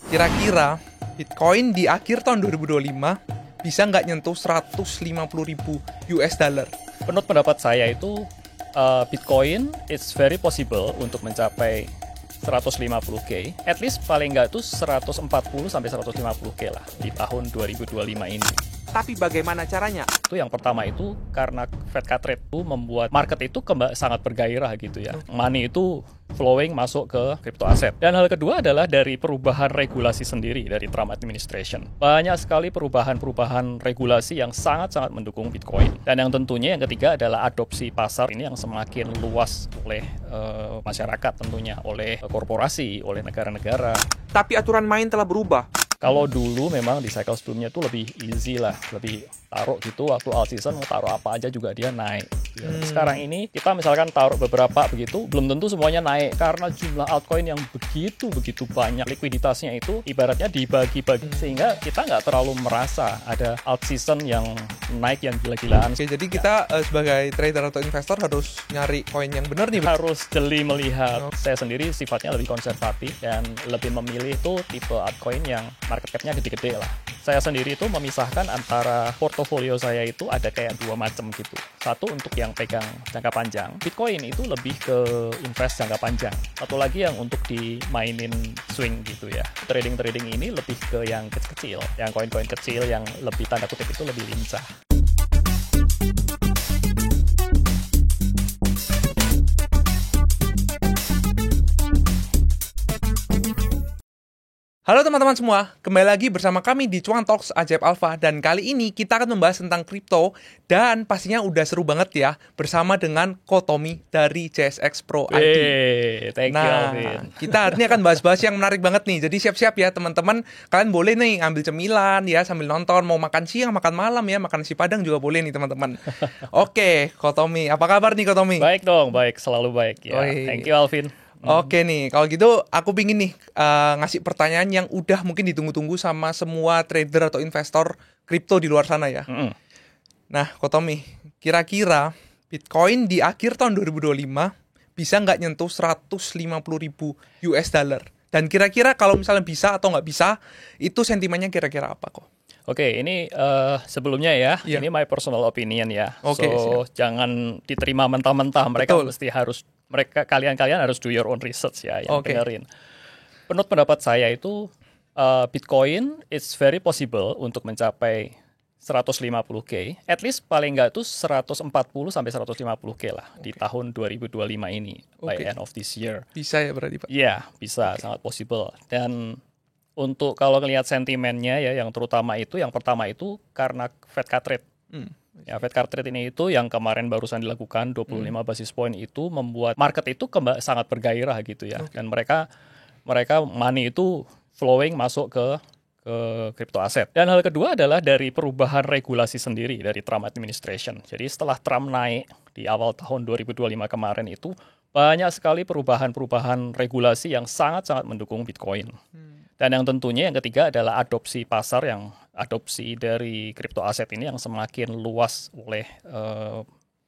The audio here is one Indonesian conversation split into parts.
Kira-kira Bitcoin di akhir tahun 2025 bisa nggak nyentuh 150.000 US dollar? Menurut pendapat saya itu Bitcoin it's very possible untuk mencapai 150k, at least paling nggak tuh 140 sampai 150k lah di tahun 2025 ini. Tapi bagaimana caranya? Itu yang pertama itu karena Fed cut rate itu membuat market itu sangat bergairah gitu ya. Money itu flowing masuk ke crypto aset. Dan hal kedua adalah dari perubahan regulasi sendiri dari Trump administration. Banyak sekali perubahan regulasi yang sangat-sangat mendukung Bitcoin. Dan yang tentunya yang ketiga adalah adopsi pasar ini yang semakin luas oleh masyarakat tentunya, oleh korporasi, oleh negara-negara. Tapi aturan main telah berubah. Kalau dulu memang di cycle sebelumnya itu lebih easy lah, lebih taruh gitu waktu all season mau taruh apa aja juga dia naik. Sekarang ini kita misalkan taruh beberapa begitu, belum tentu semuanya naik karena jumlah altcoin yang begitu banyak, likuiditasnya itu ibaratnya dibagi-bagi sehingga kita nggak terlalu merasa ada alt season yang naik yang gila-gilaan. Oke, jadi kita sebagai trader atau investor harus nyari koin yang benar nih. Harus jeli melihat. Saya sendiri sifatnya lebih konservatif dan lebih memilih tuh tipe altcoin yang market cap-nya gede-gede lah. Saya sendiri itu memisahkan antara portofolio saya itu ada kayak dua macam gitu. Satu untuk yang pegang jangka panjang. Bitcoin itu lebih ke invest jangka panjang. Satu lagi yang untuk dimainin swing gitu ya. Trading ini lebih ke yang kecil-kecil. Yang koin-koin kecil yang lebih tanda kutip itu lebih lincah. Halo teman-teman semua, kembali lagi bersama kami di Cuan Talks Ajaib Alpha. Dan kali ini kita akan membahas tentang kripto. Dan pastinya udah seru banget ya, bersama dengan Kotomi dari JSX Pro ID. Thank you, Alvin. Kita hari ini akan bahas-bahas yang menarik banget nih. Jadi siap-siap ya teman-teman. Kalian boleh nih ambil cemilan ya, sambil nonton. Mau makan siang, makan malam ya, makan nasi padang juga boleh nih teman-teman. Oke, Kotomi, apa kabar nih Kotomi? Baik dong, baik, selalu baik ya. Thank you, Alvin. Oke nih, kalau gitu aku pingin nih ngasih pertanyaan yang udah mungkin ditunggu-tunggu sama semua trader atau investor kripto di luar sana ya. Nah, Kotomi, kira-kira Bitcoin di akhir tahun 2025 bisa nggak nyentuh 150.000 US dollar? Dan kira-kira kalau misalnya bisa atau nggak bisa, itu sentimennya kira-kira apa kok? Oke, ini sebelumnya ya, ini my personal opinion ya. Oke, jangan diterima mentah-mentah. Mereka mesti harus kalian harus do your own research ya, yang benerin. Menurut pendapat saya itu Bitcoin it's very possible untuk mencapai 150k, at least paling nggak tuh 140 sampai 150k lah di tahun 2025 ini by end of this year. Bisa ya berarti Pak? Iya, bisa, sangat possible. Dan untuk kalau ngelihat sentimennya ya, yang terutama itu, yang pertama itu karena Fed cut rate. Ya, Fed cut rate ini itu yang kemarin barusan dilakukan 25 basis point itu membuat market itu sangat bergairah gitu ya. Dan mereka money itu flowing masuk ke crypto aset. Dan hal kedua adalah dari perubahan regulasi sendiri dari Trump administration. Jadi setelah Trump naik di awal tahun 2025 kemarin itu banyak sekali perubahan regulasi yang sangat-sangat mendukung Bitcoin. Dan yang tentunya yang ketiga adalah adopsi pasar adopsi dari crypto aset ini yang semakin luas oleh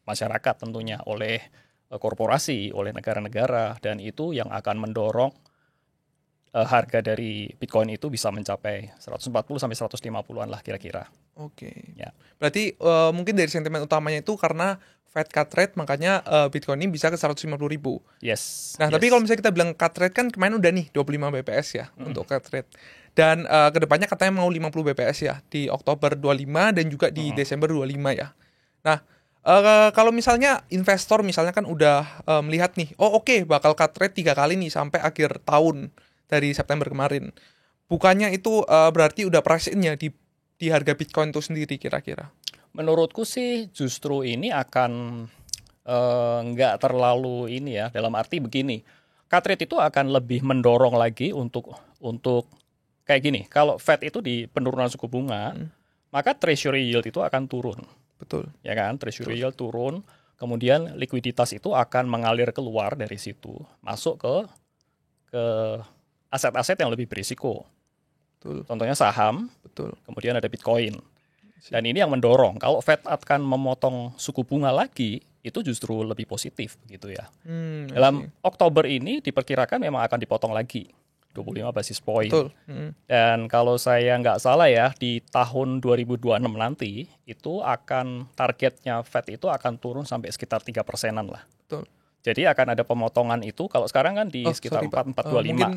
masyarakat tentunya, oleh korporasi, oleh negara-negara, dan itu yang akan mendorong harga dari Bitcoin itu bisa mencapai 140 sampai 150-an lah kira-kira. Oke. Ya. Berarti mungkin dari sentimen utamanya itu karena Fed cut rate, makanya Bitcoin ini bisa ke 150.000. Yes. Nah, tapi kalau misalnya kita bilang cut rate kan kemarin udah nih 25 BPS ya untuk cut rate. Dan kedepannya katanya mau 50 BPS ya di Oktober 25 dan juga di Desember 25 ya. Nah, kalau misalnya investor misalnya kan udah melihat nih, bakal cut rate 3 kali nih sampai akhir tahun dari September kemarin. Bukannya itu berarti udah price-in-nya di harga Bitcoin itu sendiri kira-kira? Menurutku sih justru ini akan nggak terlalu ini ya, dalam arti begini, cut rate itu akan lebih mendorong lagi untuk kayak gini, kalau Fed itu di penurunan suku bunga, maka Treasury yield itu akan turun. Betul. Ya kan, Treasury yield turun, kemudian likuiditas itu akan mengalir keluar dari situ, masuk ke aset-aset yang lebih berisiko. Betul. Contohnya saham, kemudian ada Bitcoin. Dan ini yang mendorong, kalau Fed akan memotong suku bunga lagi, itu justru lebih positif gitu ya. Dalam Oktober ini diperkirakan memang akan dipotong lagi. 25 basis point. Betul. Dan kalau saya nggak salah ya, di tahun 2026 nanti itu akan targetnya Fed itu akan turun sampai sekitar 3%-an lah. Betul. Jadi akan ada pemotongan itu. Kalau sekarang kan di sekitar 4,425. Mungkin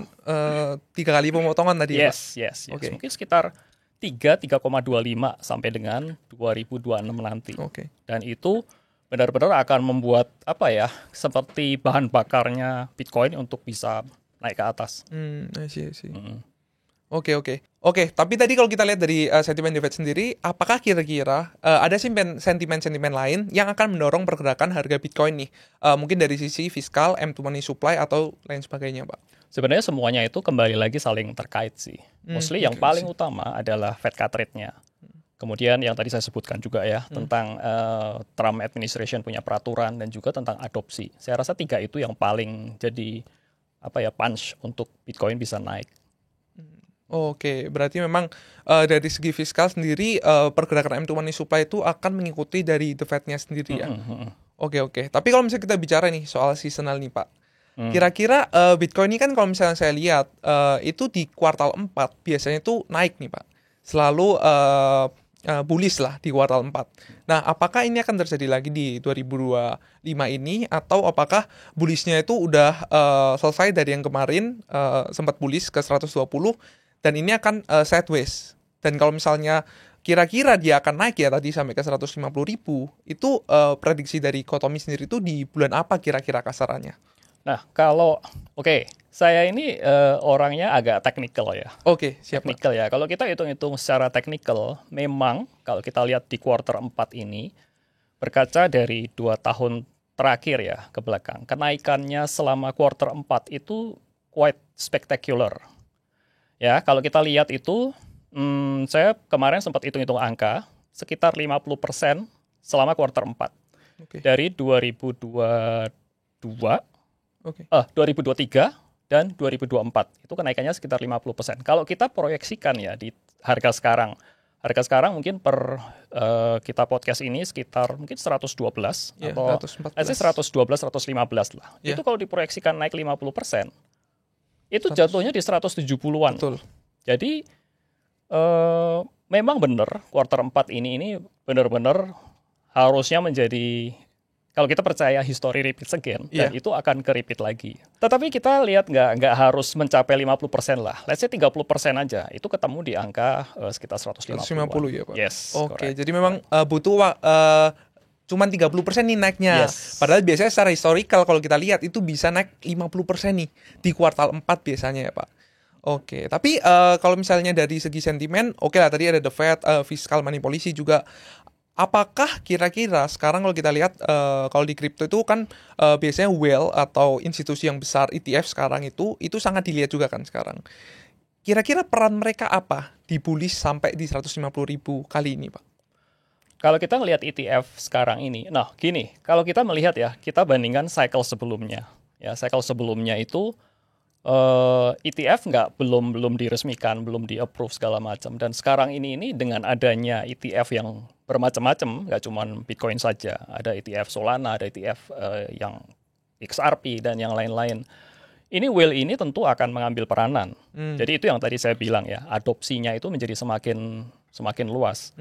3 kali pemotongan tadi ya, Pak? Yes. Okay. Mungkin sekitar 3,25 sampai dengan 2026 nanti. Okay. Dan itu benar-benar akan membuat seperti bahan bakarnya Bitcoin untuk bisa naik ke atas. I see. Oke. Tapi tadi kalau kita lihat dari sentimen The Fed sendiri, apakah kira-kira ada sentimen-sentimen lain yang akan mendorong pergerakan harga Bitcoin nih? Mungkin dari sisi fiskal, M2 money supply, atau lain sebagainya, Pak? Sebenarnya semuanya itu kembali lagi saling terkait sih. Mostly yang paling utama adalah Fed cut rate-nya. Kemudian yang tadi saya sebutkan juga ya, tentang Trump administration punya peraturan dan juga tentang adopsi. Saya rasa 3 itu yang paling jadi punch untuk Bitcoin bisa naik. Oke, berarti memang dari segi fiskal sendiri pergerakan M2 money supply itu akan mengikuti dari The Fed-nya sendiri ya. Oke. Tapi kalau misalnya kita bicara nih soal seasonal nih, Pak. Kira-kira Bitcoin ini kan kalau misalnya saya lihat itu di kuartal 4 biasanya itu naik nih, Pak. Selalu bullish lah di kuartal 4. Nah, apakah ini akan terjadi lagi di 2025 ini, atau apakah bullishnya itu udah selesai dari yang kemarin sempat bullish ke 120 dan ini akan sideways. Dan kalau misalnya kira-kira dia akan naik ya tadi sampai ke 150.000, itu prediksi dari Kotomi sendiri itu di bulan apa kira-kira kasarannya? Nah, saya ini orangnya agak teknikal ya. Oke, siap. Teknikal ya. Kalau kita hitung-hitung secara teknikal, memang kalau kita lihat di kuartal 4 ini, berkaca dari 2 tahun terakhir ya ke belakang, kenaikannya selama kuartal 4 itu quite spectacular. Ya, kalau kita lihat itu, saya kemarin sempat hitung-hitung angka, sekitar 50% selama kuartal 4. Dari 2022, 2023 dan 2024 itu kenaikannya sekitar 50%. Kalau kita proyeksikan ya di harga sekarang mungkin per kita podcast ini sekitar mungkin 112 atau 112 115 lah. Itu kalau diproyeksikan naik 50%, itu jatuhnya di 170-an. Betul. Jadi memang benar kuartal 4 ini benar-benar harusnya menjadi, kalau kita percaya history repeats again, dan itu akan ke-repeat lagi. Tetapi kita lihat nggak harus mencapai 50% lah. Let's say 30% aja. Itu ketemu di angka sekitar 150 ya, Pak? Yes. Oke, jadi memang butuh cuman 30% nih naiknya. Yes. Padahal biasanya secara historical kalau kita lihat itu bisa naik 50% nih di kuartal 4 biasanya ya, Pak. Oke, tapi kalau misalnya dari segi sentimen, oke lah tadi ada The Fed, fiscal money policy juga. Apakah kira-kira sekarang kalau kita lihat kalau di kripto itu kan biasanya whale atau institusi yang besar ETF sekarang itu sangat dilihat juga kan sekarang. Kira-kira peran mereka apa di bullish sampai di 150.000 kali ini, Pak? Kalau kita melihat ETF sekarang ini, nah gini, kalau kita melihat ya, kita bandingkan cycle sebelumnya. Ya, cycle sebelumnya itu ETF belum diresmikan, belum di-approve segala macam. Dan sekarang ini dengan adanya ETF yang bermacam-macam, nggak cuma Bitcoin saja, ada ETF Solana, ada ETF yang XRP dan yang lain-lain. Ini whale ini tentu akan mengambil peranan. Jadi itu yang tadi saya bilang ya, adopsinya itu menjadi semakin luas.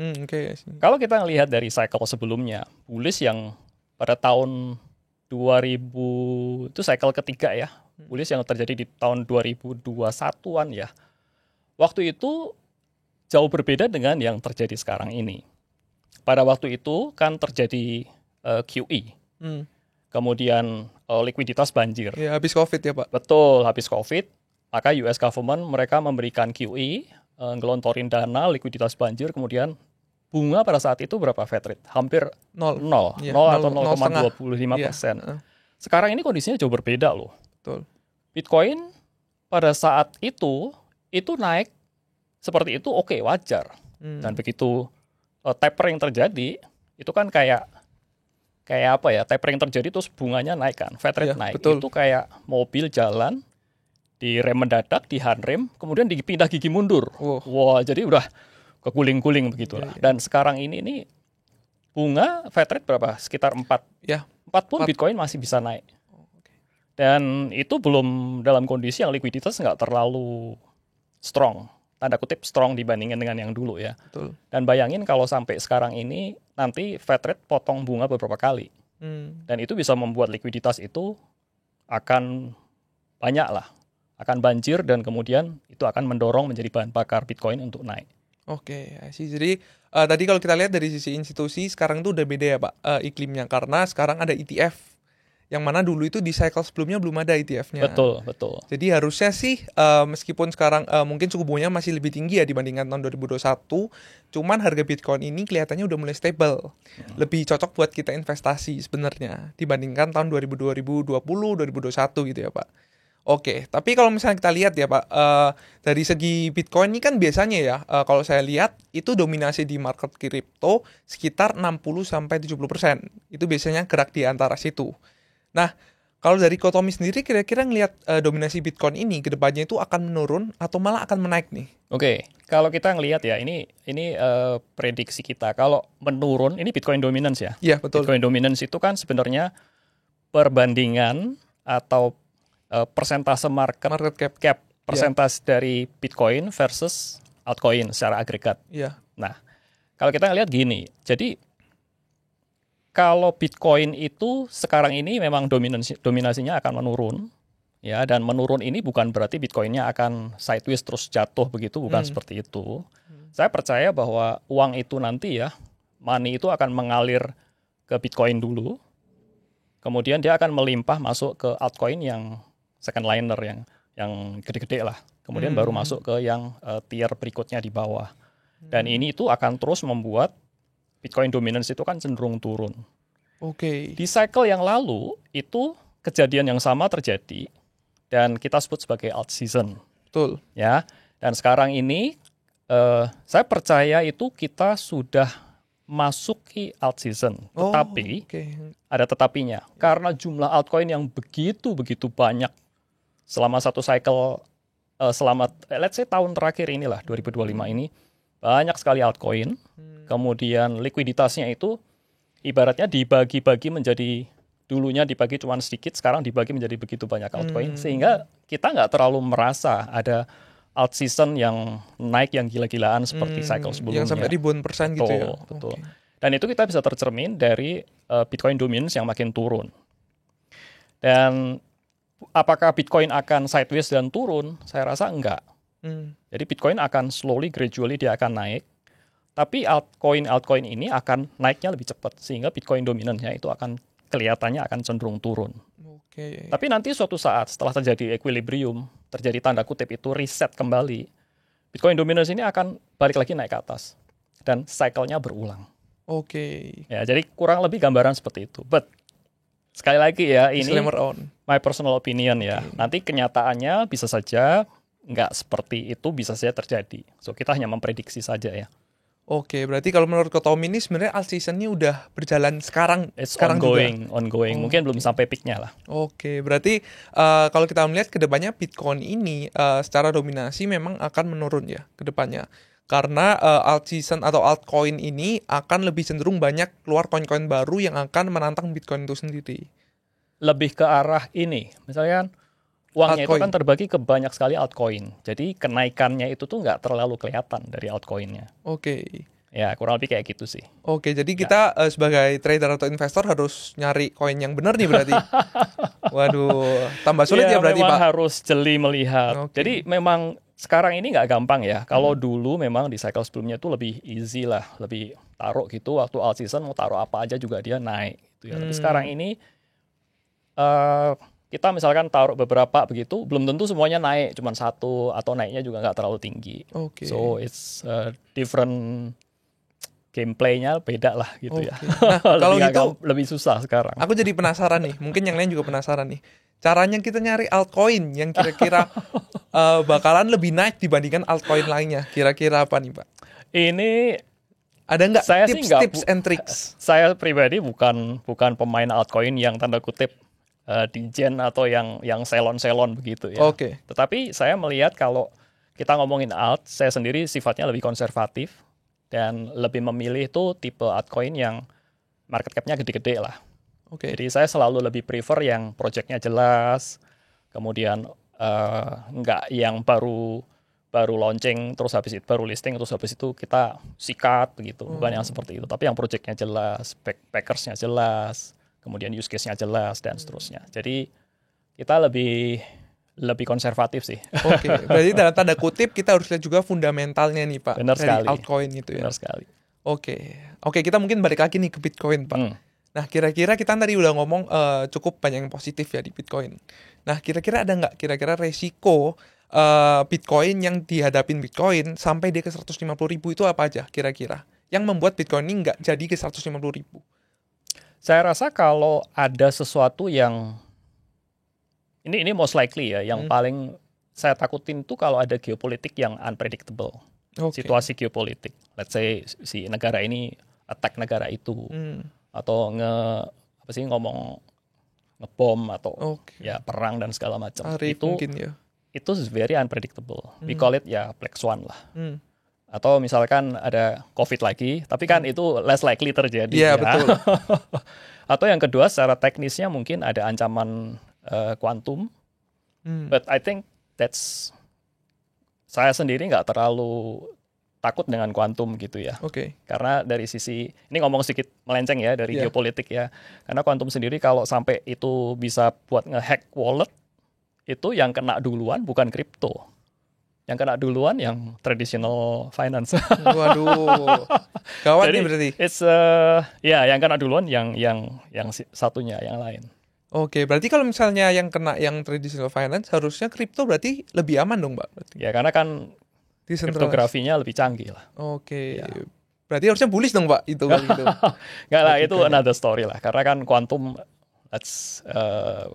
Kalau kita lihat dari cycle sebelumnya, bullish yang pada tahun 2000 itu cycle ketiga ya. Bullish yang terjadi di tahun 2021-an ya. Waktu itu jauh berbeda dengan yang terjadi sekarang ini. Pada waktu itu kan terjadi QE. Kemudian likuiditas banjir. Ya, habis COVID ya, Pak? Betul, habis COVID. Maka US government mereka memberikan QE, ngelontorin dana, likuiditas banjir, kemudian bunga pada saat itu berapa Fed rate? Hampir 0 atau 0,25%. Sekarang ini kondisinya jauh berbeda loh. Betul. Bitcoin pada saat itu naik seperti itu wajar. Dan begitu tapering terjadi, itu kan kayak apa ya, tapering terjadi terus bunganya naik kan, Fed rate naik. Betul. Itu kayak mobil jalan, direm mendadak, dihandrem, kemudian dipindah gigi mundur. Wah, jadi udah keguling-guling begitulah. Dan sekarang ini bunga Fed rate berapa? Sekitar 4. 4 pun Bitcoin masih bisa naik. Dan itu belum dalam kondisi yang likuiditas nggak terlalu strong, tanda kutip strong dibandingkan dengan yang dulu ya. Betul. Dan bayangin kalau sampai sekarang ini nanti Fed rate potong bunga beberapa kali. Dan itu bisa membuat likuiditas itu akan banyak lah, akan banjir dan kemudian itu akan mendorong menjadi bahan bakar Bitcoin untuk naik. Oke, sih. Jadi tadi kalau kita lihat dari sisi institusi sekarang itu udah beda ya Pak iklimnya karena sekarang ada ETF yang mana dulu itu di cycle sebelumnya belum ada ETF-nya. Betul, betul. Jadi harusnya sih meskipun sekarang mungkin suku bunganya masih lebih tinggi ya dibandingkan tahun 2021, cuman harga Bitcoin ini kelihatannya udah mulai stable. Lebih cocok buat kita investasi sebenarnya dibandingkan tahun 2020, 2021 gitu ya Pak. Oke, tapi kalau misalnya kita lihat ya Pak, dari segi Bitcoin ini kan biasanya ya, kalau saya lihat itu dominasi di market kripto sekitar 60-70%. Itu biasanya gerak di antara situ. Nah, kalau dari Kotomi sendiri kira-kira ngelihat dominasi Bitcoin ini ke depannya itu akan menurun atau malah akan menaik nih? Oke, kalau kita ngelihat ya ini prediksi kita. Kalau menurun, ini Bitcoin dominance ya. Iya, betul. Bitcoin dominance itu kan sebenarnya perbandingan atau persentase market cap persentase dari Bitcoin versus altcoin secara agregat. Iya. Nah, kalau kita ngelihat gini, jadi kalau Bitcoin itu sekarang ini memang dominasinya akan menurun, ya, dan menurun ini bukan berarti Bitcoinnya akan sideways terus jatuh begitu, bukan seperti itu. Saya percaya bahwa uang itu nanti ya, money itu akan mengalir ke Bitcoin dulu, kemudian dia akan melimpah masuk ke altcoin yang second liner yang gede-gede lah, kemudian baru masuk ke yang tier berikutnya di bawah. Dan ini itu akan terus membuat Bitcoin dominance itu kan cenderung turun. Oke. Di cycle yang lalu itu kejadian yang sama terjadi dan kita sebut sebagai alt season. Betul. Ya. Dan sekarang ini saya percaya itu kita sudah masuki alt season. Tetapi ada tetapinya. Karena jumlah altcoin yang begitu banyak selama satu cycle selama let's say tahun terakhir inilah 2025 ini banyak sekali altcoin. Kemudian likuiditasnya itu ibaratnya dibagi-bagi menjadi, dulunya dibagi cuma sedikit, sekarang dibagi menjadi begitu banyak altcoin, sehingga kita nggak terlalu merasa ada alt season yang naik yang gila-gilaan seperti cycle sebelumnya. Yang sampai ribuan persen gitu ya. Betul. Dan itu kita bisa tercermin dari Bitcoin dominance yang makin turun. Dan apakah Bitcoin akan sideways dan turun? Saya rasa enggak. Jadi Bitcoin akan slowly, gradually dia akan naik. Tapi altcoin ini akan naiknya lebih cepat sehingga Bitcoin dominannya itu akan kelihatannya akan cenderung turun. Tapi nanti suatu saat setelah terjadi equilibrium, terjadi tanda kutip itu reset kembali, Bitcoin dominance ini akan balik lagi naik ke atas dan cycle-nya berulang. Ya, jadi kurang lebih gambaran seperti itu. But sekali lagi ya, ini my personal opinion ya. Nanti kenyataannya bisa saja nggak seperti itu, bisa saja terjadi. So kita hanya memprediksi saja ya. Oke, berarti kalau menurut Kotomi ini sebenarnya alt season-nya udah berjalan sekarang ongoing. Mungkin belum sampai peak-nya lah. Oke, berarti kalau kita melihat ke depannya Bitcoin ini secara dominasi memang akan menurun ya ke depannya. Karena alt season atau altcoin ini akan lebih cenderung banyak keluar koin-koin baru yang akan menantang Bitcoin itu sendiri. Lebih ke arah ini, misalnya uangnya altcoin itu kan terbagi ke banyak sekali altcoin. Jadi kenaikannya itu tuh nggak terlalu kelihatan dari altcoinnya. Ya, kurang lebih kayak gitu sih. Jadi kita sebagai trader atau investor harus nyari koin yang benar nih berarti. Waduh, tambah sulit ya berarti memang Pak. Harus jeli melihat. Jadi memang sekarang ini nggak gampang ya. Kalau dulu memang di cycle sebelumnya itu lebih easy lah, lebih taruh gitu waktu alt season mau taruh apa aja juga dia naik gitu ya. Tapi sekarang ini kita misalkan taruh beberapa begitu, belum tentu semuanya naik, cuma satu atau naiknya juga nggak terlalu tinggi. So it's different gameplaynya beda lah gitu ya. Nah, kalau gitu lebih susah sekarang. Aku jadi penasaran nih, mungkin yang lain juga penasaran nih. Caranya kita nyari altcoin yang kira-kira bakalan lebih naik dibandingkan altcoin lainnya. Kira-kira apa nih Pak? Ini ada nggak tips and tricks? Saya pribadi bukan pemain altcoin yang tanda kutip digen atau yang selon-selon begitu ya. Tetapi saya melihat kalau kita ngomongin alt, saya sendiri sifatnya lebih konservatif dan lebih memilih tuh tipe altcoin yang market cap-nya gede-gede lah. Oke. Jadi saya selalu lebih prefer yang projectnya jelas, kemudian nggak yang baru launching terus habis itu baru listing terus habis itu kita sikat begitu, bukan yang seperti itu. Tapi yang projectnya jelas, packersnya jelas, kemudian use case-nya jelas dan seterusnya. Jadi kita lebih konservatif sih. Oke, berarti dalam tanda kutip kita harus lihat juga fundamentalnya nih Pak. Benar dari sekali. altcoin itu ya. Benar sekali. Oke, kita mungkin balik lagi nih ke Bitcoin Pak. Nah, kira-kira kita tadi udah ngomong cukup banyak yang positif ya di Bitcoin. Nah, kira-kira ada nggak kira-kira resiko Bitcoin yang dihadapin Bitcoin sampai dia ke 150.000 itu apa aja kira-kira? Yang membuat Bitcoin ini nggak jadi ke 150.000? Saya rasa kalau ada sesuatu yang ini most likely ya, yang paling saya takutin tuh kalau ada geopolitik yang unpredictable. Situasi geopolitik. Let's say si negara ini attack negara itu. Atau ngomong ngebom atau ya perang dan segala macam. Itu mungkin ya. Itu very unpredictable. We call it ya black swan lah. Atau misalkan ada COVID lagi, tapi kan itu less likely terjadi. Iya, betul. Atau yang kedua secara teknisnya mungkin ada ancaman kuantum. But I think saya sendiri nggak terlalu takut dengan kuantum gitu ya. Karena dari sisi, ini ngomong sedikit melenceng ya dari geopolitik ya. Karena kuantum sendiri kalau sampai itu bisa buat ngehack wallet, itu yang kena duluan bukan kripto. Yang kena duluan yang traditional finance. Waduh. Gawat nih berarti. Yang kena duluan yang satunya, yang lain. Oke, berarti kalau misalnya yang kena yang traditional finance, harusnya kripto berarti lebih aman dong, Mbak? Berarti. Ya, karena kan kriptografinya lebih canggih lah. Oke. Ya. Berarti harusnya bullish dong, Mbak, itu kalau gitu. Enggak lah, itu another story lah. Karena kan kuantum, let's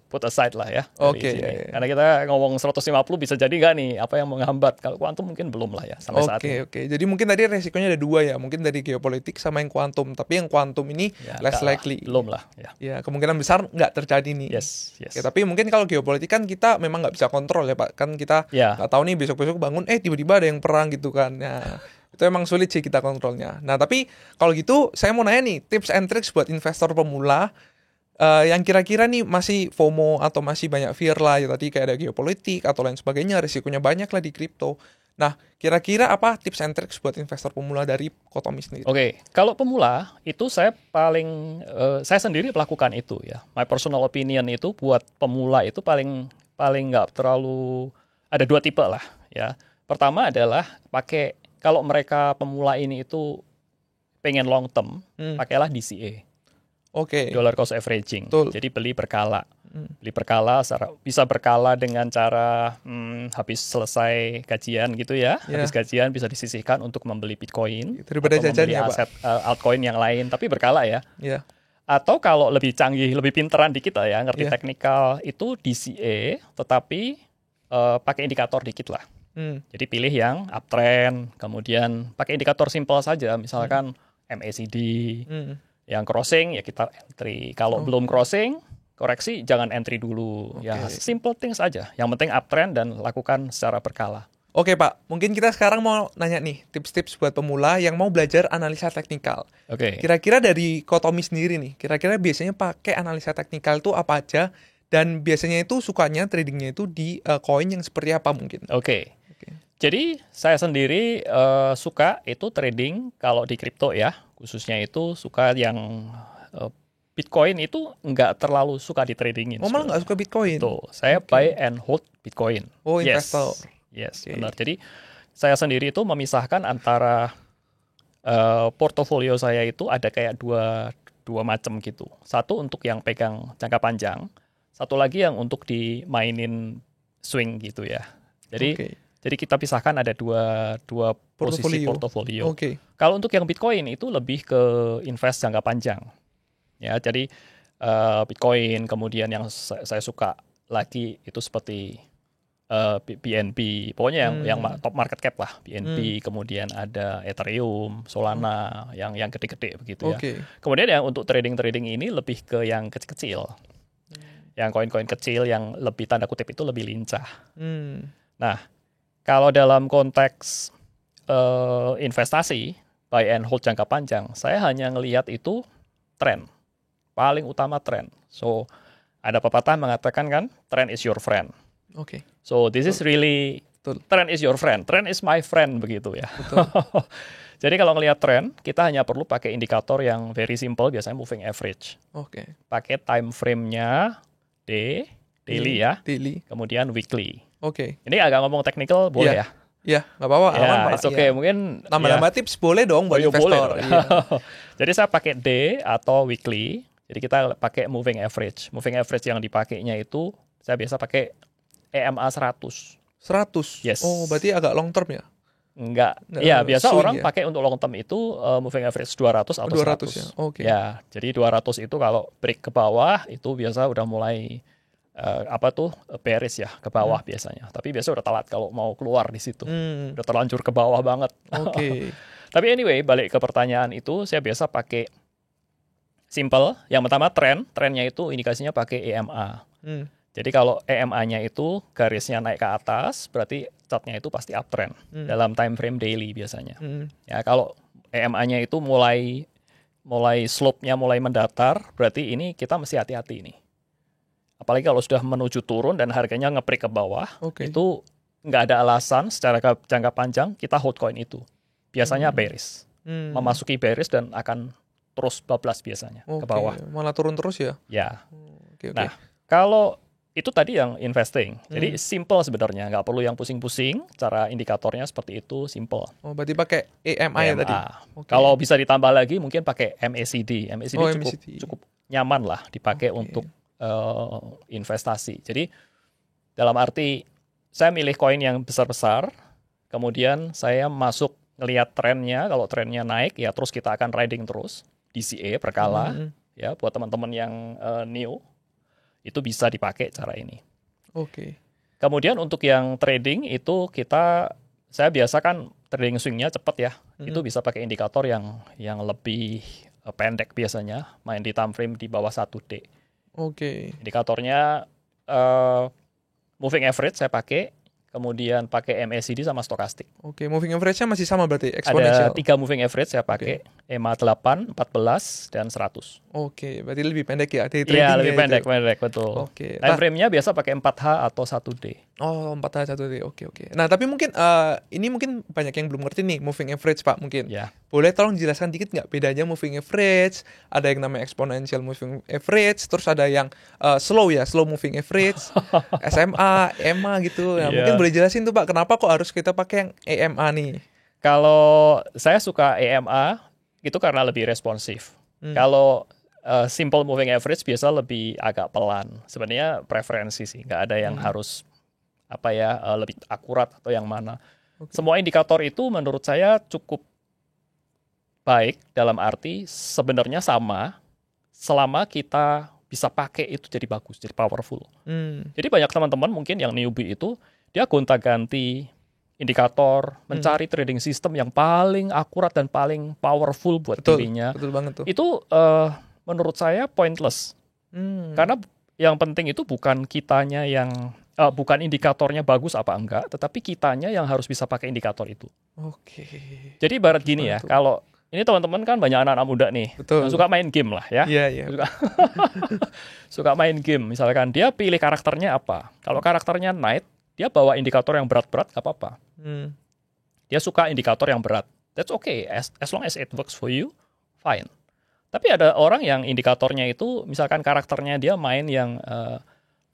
put aside lah ya. Karena kita ngomong 150 bisa jadi nggak nih apa yang menghambat. Kalau kuantum mungkin belum lah ya sampai saat ini. Oke. Jadi mungkin tadi resikonya ada dua ya. Mungkin dari geopolitik sama yang kuantum. Tapi yang kuantum ini less likely. Belum lah. Ya, kemungkinan besar nggak terjadi nih. Yes. Ya, tapi mungkin kalau geopolitik kan kita memang nggak bisa kontrol ya Pak. Kan kita nggak tahu nih besok-besok bangun, tiba-tiba ada yang perang gitu kan. Ya, itu emang sulit sih kita kontrolnya. Nah, tapi kalau gitu saya mau nanya nih, tips and tricks buat investor pemula yang kira-kira nih masih FOMO atau masih banyak fear lah ya, tadi kayak ada geopolitik atau lain sebagainya, risikonya banyak lah di kripto. Nah, kira-kira apa tips and tricks buat investor pemula dari Kotomi sendiri? Oke, kalau pemula itu saya sendiri melakukan itu ya. My personal opinion itu buat pemula itu paling nggak terlalu, ada dua tipe lah ya. Pertama adalah kalau mereka pemula ini itu pengen long term, pakailah DCA. Dollar cost averaging. Jadi beli berkala. Beli berkala, bisa berkala dengan cara habis selesai gajian gitu ya. Habis gajian bisa disisihkan untuk membeli Bitcoin. Daripada atau membeli aset altcoin yang lain. Tapi berkala ya. Atau kalau lebih canggih, lebih pinteran dikit lah ya, ngerti teknikal, itu DCA tetapi pakai indikator dikit lah. Jadi pilih yang uptrend, kemudian pakai indikator simple saja. Misalkan MACD. Yang crossing ya kita entry. Kalau belum crossing, koreksi jangan entry dulu. Ya simple things aja. Yang penting uptrend dan lakukan secara berkala. Oke Pak, mungkin kita sekarang mau nanya nih tips-tips buat pemula yang mau belajar analisa teknikal. Kira-kira dari Kotomi sendiri nih, kira-kira biasanya pakai analisa teknikal itu apa aja? Dan biasanya itu sukanya tradingnya itu di koin yang seperti apa mungkin? Jadi saya sendiri suka itu trading kalau di kripto ya. Khususnya itu suka yang Bitcoin itu nggak terlalu suka di tradingin. Malah nggak suka Bitcoin? Tuh, saya buy and hold Bitcoin. Investor. Yes, benar. Jadi saya sendiri itu memisahkan antara portofolio saya itu ada kayak dua macam gitu. Satu untuk yang pegang jangka panjang, satu lagi yang untuk dimainin swing gitu ya. Jadi kita pisahkan ada dua posisi portofolio. Kalau untuk yang Bitcoin itu lebih ke invest jangka panjang. Ya, jadi Bitcoin, kemudian yang saya suka lagi itu seperti BNB, pokoknya yang top market cap lah, BNB, kemudian ada Ethereum, Solana, yang gede-gede begitu ya. Kemudian yang untuk trading ini lebih ke yang kecil-kecil. Yang koin-koin kecil yang lebih tanda kutip itu lebih lincah. Nah, kalau dalam konteks investasi, buy and hold jangka panjang, saya hanya ngelihat itu tren. paling utama trend. So ada pepatah mengatakan kan, trend is your friend. Oke. So this is really trend is your friend, trend is my friend begitu ya. Jadi kalau ngelihat trend, kita hanya perlu pakai indikator yang very simple, biasanya moving average. Oke. Pakai time frame-nya daily ya, Daily. kemudian weekly. Oke. Ini agak ngomong technical, boleh ya? Iya, nggak apa-apa. Ya, aman, Pak. it's okay. Iya. Mungkin Nambah-nambah tips boleh dong buat boleh investor. dong. Iya. Jadi saya pakai day atau weekly. Jadi kita pakai moving average. Moving average yang dipakainya itu saya biasa pakai EMA 100. 100. Yes. Oh, berarti agak long term ya? Enggak. Ya, biasa swing orang ya? pakai untuk long term itu moving average 200 atau 200 100. ya. Oke. Ya, jadi 200 itu kalau break ke bawah itu biasa udah mulai bearish ya, ke bawah biasanya. Tapi biasa udah telat kalau mau keluar di situ. Udah terlanjur ke bawah banget. Oke. Tapi anyway, balik ke pertanyaan itu, saya biasa pakai simple. Yang pertama trendnya itu indikasinya pakai EMA. Jadi kalau EMA-nya itu garisnya naik ke atas, berarti chartnya itu pasti uptrend dalam time frame daily biasanya. Ya, kalau EMA-nya itu mulai slope-nya mulai mendatar, berarti ini kita mesti hati-hati ini. Apalagi kalau sudah menuju turun dan harganya nge-break ke bawah, itu nggak ada alasan secara jangka panjang kita hold coin itu. Biasanya bearish. Memasuki bearish dan akan terus bablas biasanya ke bawah. Malah turun terus ya? Ya. Okay. Nah, kalau itu tadi yang investing. Jadi simple sebenarnya, nggak perlu yang pusing-pusing. Cara indikatornya seperti itu, simple. Oh, berarti pakai EMA ya tadi? Okay. Kalau bisa ditambah lagi, mungkin pakai MACD. MACD cukup nyaman lah dipakai untuk investasi. Jadi dalam arti saya milih koin yang besar-besar, kemudian saya masuk ngelihat trennya. Kalau trennya naik, ya terus kita akan riding terus DCA berkala. Ya, buat teman-teman yang new, itu bisa dipakai cara ini. Oke. Kemudian untuk yang trading itu saya biasa kan trading swingnya cepat ya. Itu bisa pakai indikator yang lebih pendek biasanya, main di time frame di bawah 1D. Oke. Indikatornya moving average saya pakai, kemudian pakai MACD sama stokastik. Oke, moving average-nya masih sama berarti, exponential. Ada 3 moving average saya pakai, EMA 8, 14, dan 100. Oke, berarti lebih pendek ya? Iya, lebih pendek, betul. Oke. Time frame-nya biasa pakai 4H atau 1D. Oh, 4H 1D, oke. Nah, tapi mungkin ini mungkin banyak yang belum ngerti nih, moving average Pak mungkin. Ya. Boleh tolong jelaskan dikit nggak bedanya moving average, ada yang namanya exponential moving average, terus ada yang slow moving average, SMA, EMA gitu. Nah, mungkin boleh jelasin tuh Pak, kenapa kok harus kita pakai yang EMA nih? Kalau saya suka EMA, itu karena lebih responsif. Kalau simple moving average biasa lebih agak pelan. Sebenarnya preferensi sih, nggak ada yang harus lebih akurat atau yang mana. Semua indikator itu menurut saya cukup baik dalam arti sebenarnya sama selama kita bisa pakai itu jadi bagus, jadi powerful. Jadi banyak teman-teman mungkin yang newbie itu dia gonta-ganti indikator, mencari trading system yang paling akurat dan paling powerful buat dirinya. Betul banget tuh. Itu menurut saya pointless. Karena yang penting itu bukan kitanya yang bukan indikatornya bagus apa enggak, tetapi kitanya yang harus bisa pakai indikator itu. Oke. Jadi ibarat gini ya, kalau ini teman-teman kan banyak anak-anak muda nih, yang suka main game lah ya. Iya. Suka main game, misalkan dia pilih karakternya apa. Kalau karakternya knight, dia bawa indikator yang berat-berat, gak apa-apa. Dia suka indikator yang berat. That's okay, as long as it works for you, fine. Tapi ada orang yang indikatornya itu, misalkan karakternya dia main yang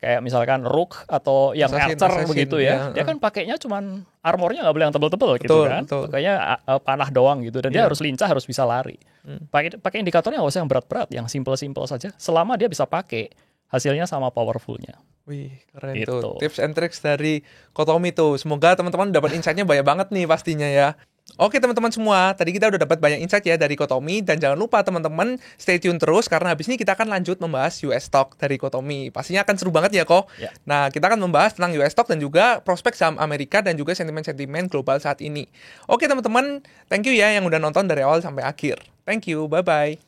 kayak misalkan rook atau yang archer begitu ya. Dia kan pakainya cuman armornya nggak boleh yang tebel-tebel gitu kan. Pakainya panah doang gitu. Dan dia harus lincah, harus bisa lari. Pakai indikatornya nggak usah yang berat-berat, yang simple-simple saja. Selama dia bisa pakai, hasilnya sama powerfulnya. Wih, keren gitu. tuh. Tips and tricks dari Kotomi tuh. Semoga teman-teman dapat insight-nya banyak banget nih pastinya ya. Oke teman-teman semua, tadi kita udah dapat banyak insight ya dari Kotomi. Dan jangan lupa teman-teman stay tune terus, karena habis ini kita akan lanjut membahas US Stock dari Kotomi. Pastinya akan seru banget ya kok. Nah, kita akan membahas tentang US Stock dan juga prospek saham Amerika dan juga sentimen-sentimen global saat ini. Oke teman-teman, thank you ya yang udah nonton dari awal sampai akhir. Thank you, bye-bye.